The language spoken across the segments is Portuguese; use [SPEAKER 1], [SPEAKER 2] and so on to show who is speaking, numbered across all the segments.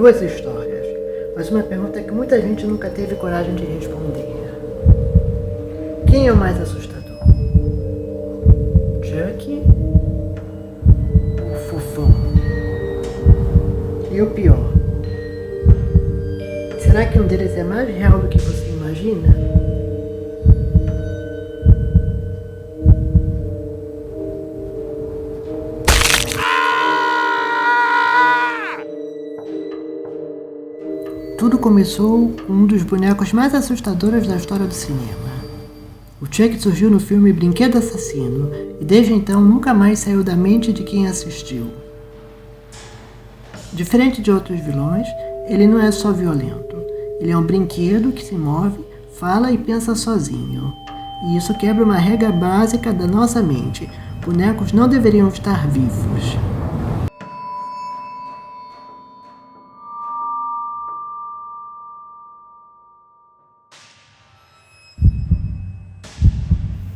[SPEAKER 1] duas histórias, mas uma pergunta que muita gente nunca teve coragem de responder. Quem é o mais assustador? Chuck ou Fofão? E o pior, será que um deles é mais real do que você imagina? Tudo começou com um dos bonecos mais assustadores da história do cinema. O Chuck surgiu no filme Brinquedo Assassino e desde então nunca mais saiu da mente de quem assistiu. Diferente de outros vilões, ele não é só violento. Ele é um brinquedo que se move, fala e pensa sozinho. E isso quebra uma regra básica da nossa mente. Bonecos não deveriam estar vivos.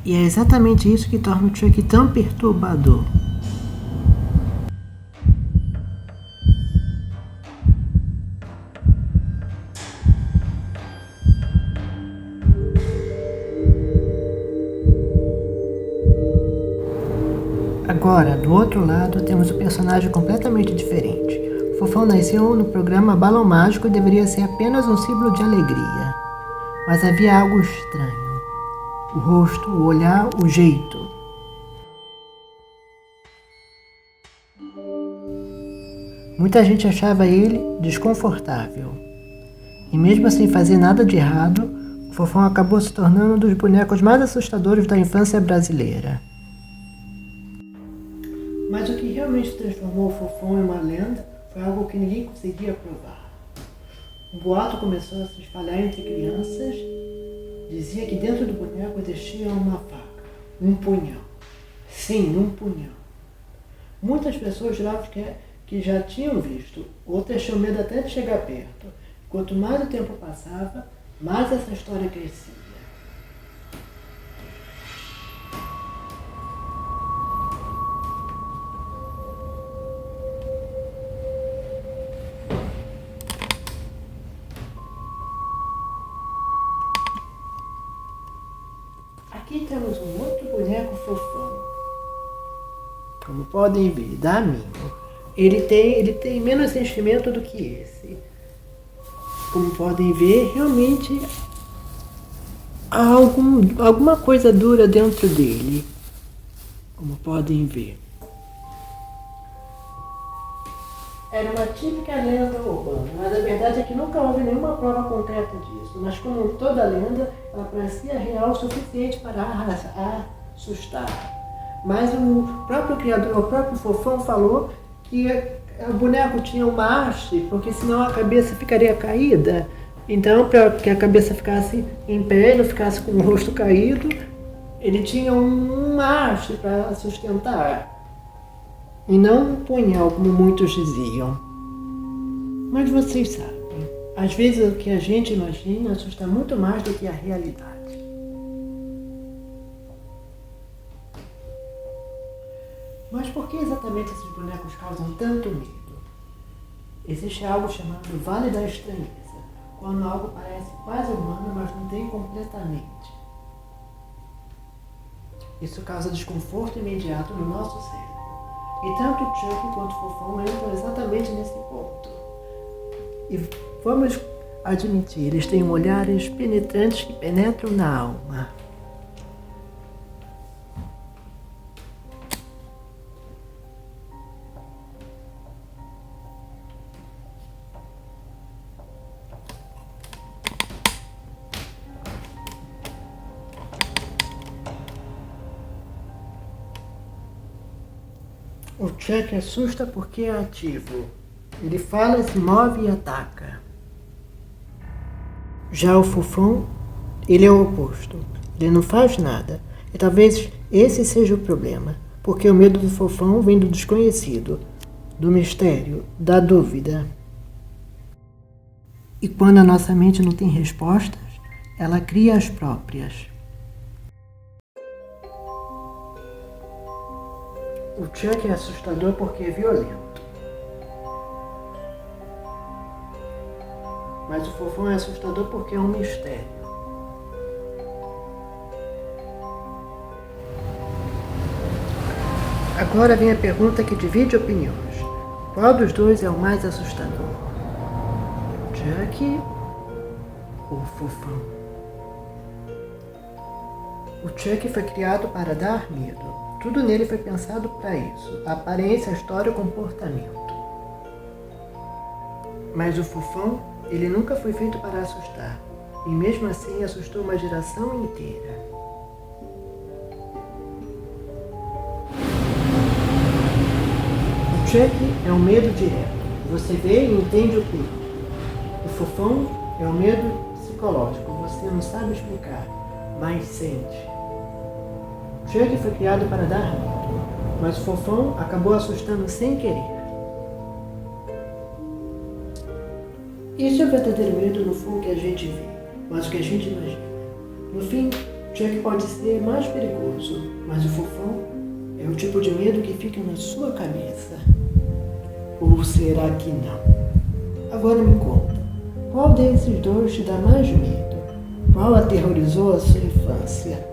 [SPEAKER 1] E é exatamente isso que torna o Chuck tão perturbador. Agora, do outro lado, temos um personagem completamente diferente. O Fofão nasceu no programa Balão Mágico e deveria ser apenas um símbolo de alegria. Mas havia algo estranho. O rosto, o olhar, o jeito. Muita gente achava ele desconfortável. E mesmo sem fazer nada de errado, o Fofão acabou se tornando um dos bonecos mais assustadores da infância brasileira. Mas o que realmente transformou o Fofão em uma lenda foi algo que ninguém conseguia provar. Um boato começou a se espalhar entre crianças. Dizia que dentro do boneco existia uma faca, um punhal. Sim, um punhal. Muitas pessoas juravam que já tinham visto, outras tinham medo até de chegar perto. Quanto mais o tempo passava, mais essa história crescia. Aqui temos um outro boneco Fofão. Como podem ver, da Minho. Ele tem menos sentimento do que esse. Como podem ver, realmente há alguma coisa dura dentro dele. Como podem ver. Era uma típica lenda urbana, mas a verdade é que nunca houve nenhuma prova concreta disso. Mas como toda lenda, ela parecia real o suficiente para assustar. Mas o próprio criador, o próprio Fofão falou que o boneco tinha uma haste, porque senão a cabeça ficaria caída. Então, para que a cabeça ficasse em pé e não ficasse com o rosto caído, ele tinha uma haste para sustentar. E não um punhal, como muitos diziam. Mas vocês sabem, às vezes o que a gente imagina assusta muito mais do que a realidade. Mas por que exatamente esses bonecos causam tanto medo? Existe algo chamado Vale da Estranheza, quando algo parece quase humano, mas não tem completamente. Isso causa desconforto imediato no nosso cérebro. E tanto o Chuck quanto o Fofão entram exatamente nesse ponto. E vamos admitir, eles têm olhares penetrantes que penetram na alma. O Chuck assusta porque é ativo. Ele fala, se move e ataca. Já o Fofão, ele é o oposto. Ele não faz nada. E talvez esse seja o problema. Porque o medo do Fofão vem do desconhecido, do mistério, da dúvida. E quando a nossa mente não tem respostas, ela cria as próprias. O Chuck é assustador porque é violento. Mas o fofão é assustador porque é um mistério. Agora vem a pergunta que divide opiniões. Qual dos dois é o mais assustador? Chuck ou Fofão? O Chuck foi criado para dar medo. Tudo nele foi pensado para isso. A aparência, a história, o comportamento. Mas o Fofão, ele nunca foi feito para assustar. E mesmo assim assustou uma geração inteira. O Chuck é um medo direto. Você vê e entende o perigo. O Fofão é um medo psicológico. Você não sabe explicar, mas sente. O Chuck foi criado para dar medo, mas o Fofão acabou assustando sem querer. Esse é o verdadeiro medo no fundo que a gente vê, mas o que a gente imagina. No fim, o Chuck pode ser mais perigoso, mas o Fofão é o tipo de medo que fica na sua cabeça. Ou será que não? Agora me conta, qual desses dois te dá mais medo? Qual aterrorizou a sua infância?